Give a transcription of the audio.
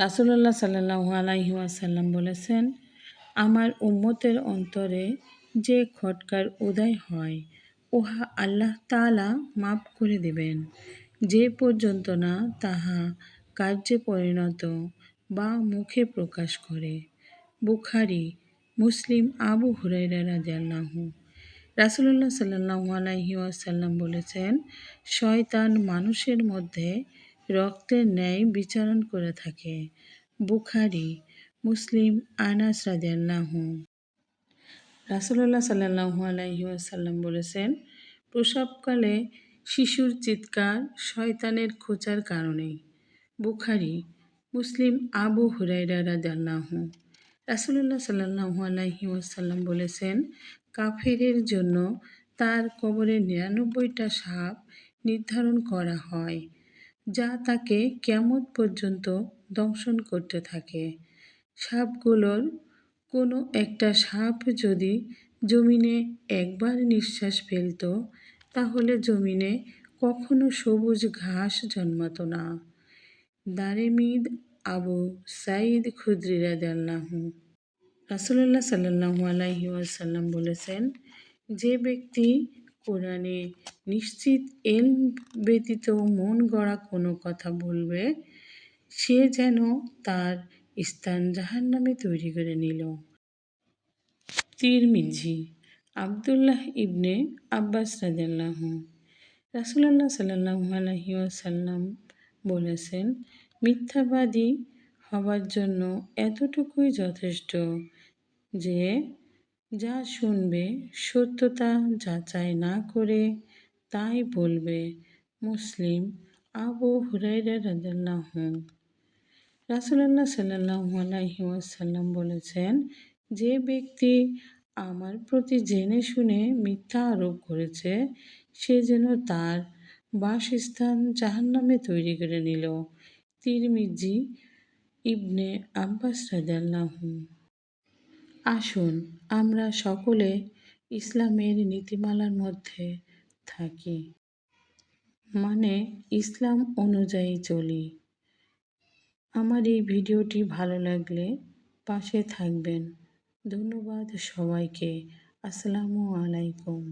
রাসূলুল্লাহ সাল্লাল্লাহু আলাইহি ওয়াসাল্লাম বলেছেন, আমার উম্মতের অন্তরে যে খটকার উদয় হয় উহা আল্লাহ তাআলা মাফ করে দিবেন, যে পর্যন্ত না তাহা কার্যে পরিণত বা মুখে প্রকাশ করে। বুখারী, মুসলিম। আবু হুরায়রা রাদিয়াল্লাহু। রাসূলুল্লাহ সাল্লাল্লাহু আলাইহি ওয়াসাল্লাম বলেছেন, শয়তান মানুষের মধ্যে রক্তের ন্যায় বিচরণ করে থাকে। বুখারী, মুসলিম। আনাস রাদিয়াল্লাহু। রাসূলুল্লাহ সাল্লাল্লাহু আলাইহি ওয়াসাল্লাম বলেছেন, প্রসবকালে শিশুর চিৎকার শয়তানের খোঁচার কারণে। বুখারী, মুসলিম। আবু হুরায়রা রাদিয়াল্লাহু। রাসূলুল্লাহ সাল্লাল্লাহু আলাইহি ওয়াসাল্লাম বলেছেন, কাফিরের জন্য তার কবরে ৯৯টা সাপ নির্ধারণ করা হয়, যা তাকে কিয়ামত পর্যন্ত দংশন করতে থাকে। সাপগুলোর কোনো একটা সাপ যদি জমিনে একবার নিঃশ্বাস ফেলত, তাহলে জমিনে কখনো সবুজ ঘাস জন্মাত না। দারিমী। আবু সাঈদ খুদরী রাদিয়াল্লাহু। রাসূলুল্লাহ সাল্লাল্লাহু আলাইহি ওয়াসাল্লাম বলেছেন, যে ব্যক্তি কোরআনে নিশ্চিত ইলম ব্যতীত মন গড়া কোনো কথা বলবে, সে যেন তার স্থান জাহান্নামে তৈরি করে নিল। তিরমিজি। আব্দুল্লাহ ইবনে আব্বাস রাদিয়াল্লাহু। রাসূলুল্লাহ সাল্লাল্লাহু আলাইহি ওয়াসাল্লাম বলেছেন, মিথ্যাবাদী হবার জন্য এতটুকুই যথেষ্ট যে যা শুনবে সত্যতা যাচাই না করে তাই বলবে। মুসলিম। আবু হুরায়রা রাদিয়াল্লাহু। রাসূলুল্লাহ সাল্লাল্লাহু আলাইহি ওয়াসাল্লাম বলেছেন, যে ব্যক্তি আমার প্রতি জেনে শুনে মিথ্যা আরোপ করেছে, সে যেন তার বাসস্থান জাহান্নামে তৈরি করে নিল। তিরমিজি। ইবনে আব্বাস রাদিয়াল্লাহু। আসুন আমরা সকলে ইসলামের নীতিমালার মধ্যে থাকি, মানে ইসলাম অনুযায়ী চলি। আমার এই ভিডিওটি ভালো লাগলে পাশে থাকবেন। ধন্যবাদ সবাইকে। আসসালামু আলাইকুম।